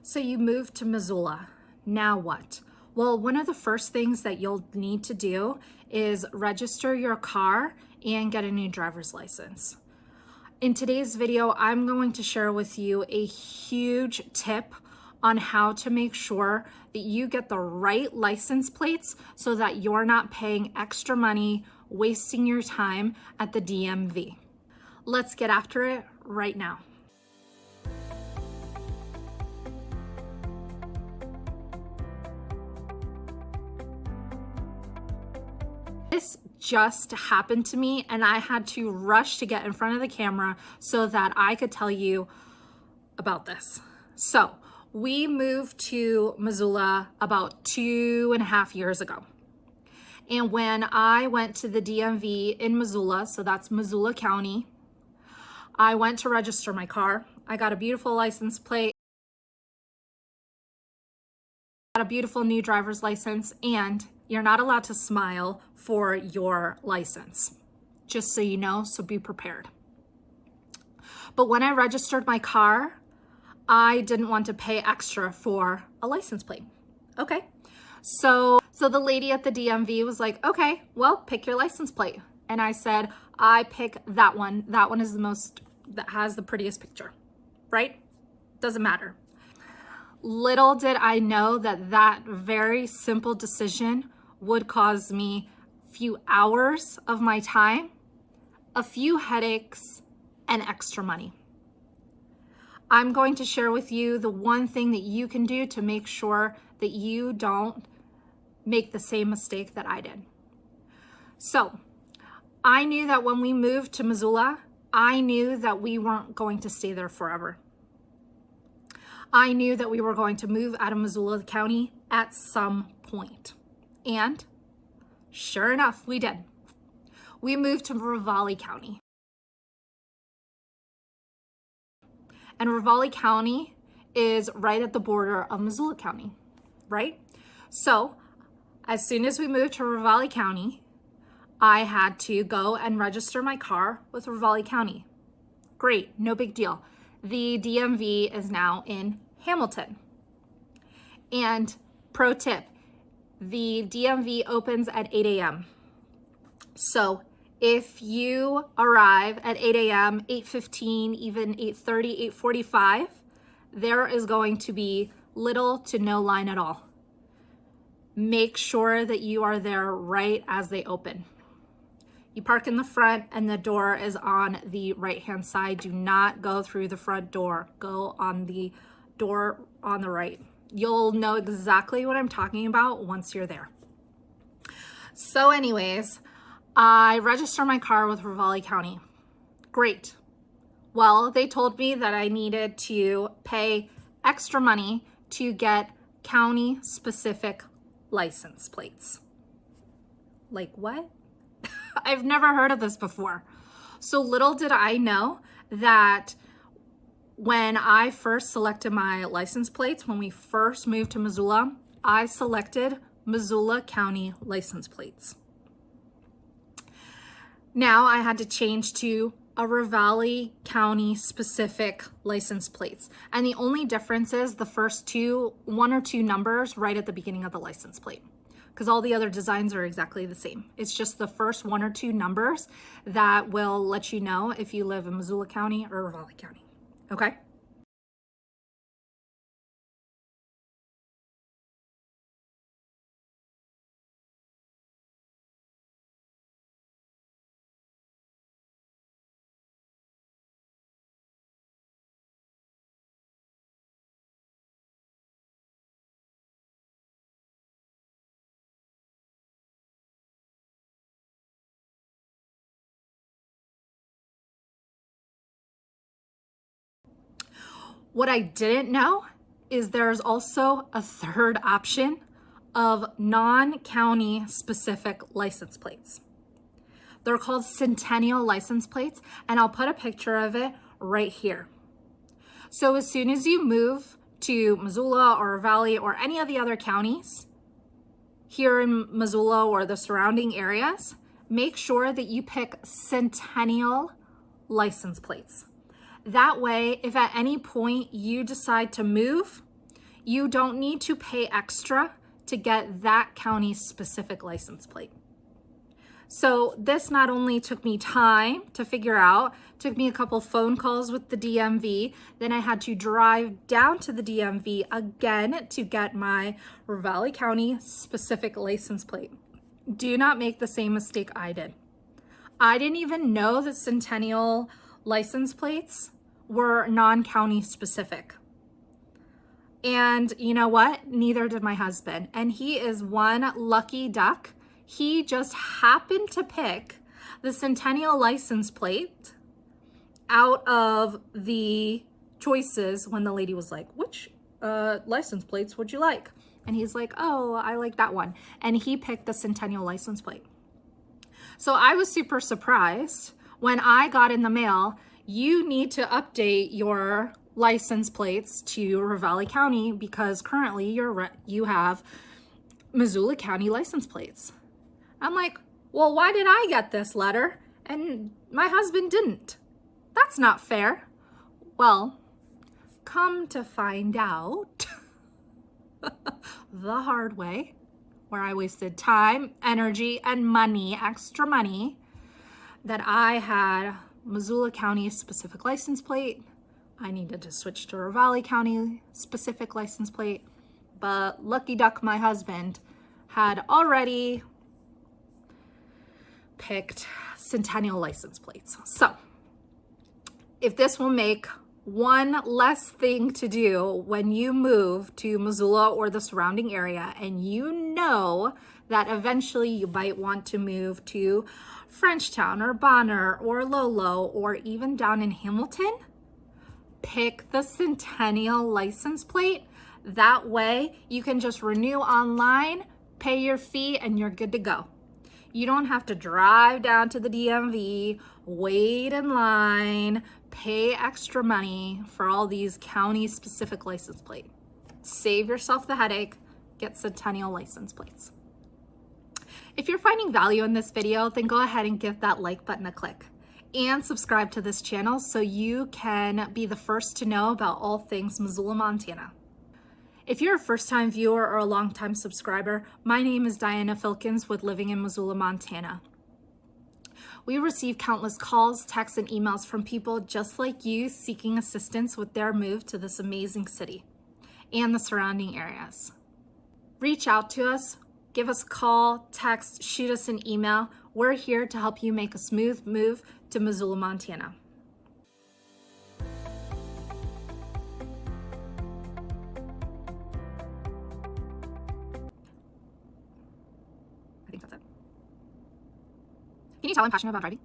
So you moved to Missoula. Now what? Well, one of the first things that you'll need to do is register your car and get a new driver's license. In today's video, I'm going to share with you a huge tip on how to make sure that you get the right license plates so that you're not paying extra money, wasting your time at the DMV. Let's get after it right now. This just happened to me and I had to rush to get in front of the camera so that I could tell you about this. So we moved to Missoula about 2.5 years ago. And when I went to the DMV in Missoula, so that's Missoula County, I went to register my car. I got a beautiful license plate, got a beautiful new driver's license, and you're not allowed to smile for your license, just so you know, so be prepared. But when I registered my car, I didn't want to pay extra for a license plate. Okay, so the lady at the DMV was like, okay, well, pick your license plate. And I said, I pick that one. That one is the most, that has the prettiest picture, right? Doesn't matter. Little did I know that that very simple decision would cause me a few hours of my time, a few headaches, and extra money. I'm going to share with you the one thing that you can do to make sure that you don't make the same mistake that I did. So I knew that when we moved to Missoula, I knew that we weren't going to stay there forever. I knew that we were going to move out of Missoula County at some point. And sure enough, we did. We moved to Ravalli County. And Ravalli County is right at the border of Missoula County, right? So as soon as we moved to Ravalli County, I had to go and register my car with Ravalli County. Great, no big deal. The DMV is now in Hamilton. And pro tip, the DMV opens at 8 a.m. So if you arrive at 8 a.m., 8:15, even 8:30, 8:45, there is going to be little to no line at all. Make sure that you are there right as they open. You park in the front and the door is on the right-hand side. Do not go through the front door. Go on the door on the right. You'll know exactly what I'm talking about once you're there. So anyways, I registered my car with Ravalli County. Great. Well, they told me that I needed to pay extra money to get county-specific license plates. Like what? I've never heard of this before. So little did I know that when I first selected my license plates, when we first moved to Missoula, I selected Missoula County license plates. Now I had to change to a Ravalli County specific license plates. And the only difference is the first one or two numbers right at the beginning of the license plate, because all the other designs are exactly the same. It's just the first one or two numbers that will let you know if you live in Missoula County or Ravalli County, okay? What I didn't know is there's also a third option of non-county specific license plates. They're called Centennial license plates, and I'll put a picture of it right here. So as soon as you move to Missoula or Ravalli or any of the other counties here in Missoula or the surrounding areas, make sure that you pick Centennial license plates. That way, if at any point you decide to move, you don't need to pay extra to get that county's specific license plate. So this not only took me time to figure out, took me a couple phone calls with the DMV, then I had to drive down to the DMV again to get my Ravalli County specific license plate. Do not make the same mistake I did. I didn't even know that Centennial license plates were non-county specific. And you know what? Neither did my husband. And he is one lucky duck. He just happened to pick the Centennial license plate out of the choices when the lady was like, which license plates would you like? And he's like, oh, I like that one. And he picked the Centennial license plate. So I was super surprised when I got in the mail, you need to update your license plates to Ravalli County because currently you have Missoula County license plates. I'm like, well, why did I get this letter and my husband didn't? That's not fair. Well, come to find out the hard way, where I wasted time, energy, and money, extra money, that I had Missoula County specific license plate. I needed to switch to Ravalli County specific license plate, but lucky duck, my husband had already picked Centennial license plates. So if this will make one less thing to do when you move to Missoula or the surrounding area, and you know that eventually you might want to move to Frenchtown or Bonner or Lolo or even down in Hamilton, pick the Centennial license plate. That way you can just renew online, pay your fee, and you're good to go. You don't have to drive down to the DMV, wait in line, pay extra money for all these county specific license plates. Save yourself the headache, get Centennial license plates. If you're finding value in this video, then go ahead and give that like button a click and subscribe to this channel so you can be the first to know about all things Missoula, Montana. If you're a first-time viewer or a long-time subscriber, my name is Diana Filkins with Living in Missoula, Montana. We receive countless calls, texts, and emails from people just like you seeking assistance with their move to this amazing city and the surrounding areas. Reach out to us, give us a call, text, shoot us an email. We're here to help you make a smooth move to Missoula, Montana. I think that's it. Can you tell I'm passionate about driving?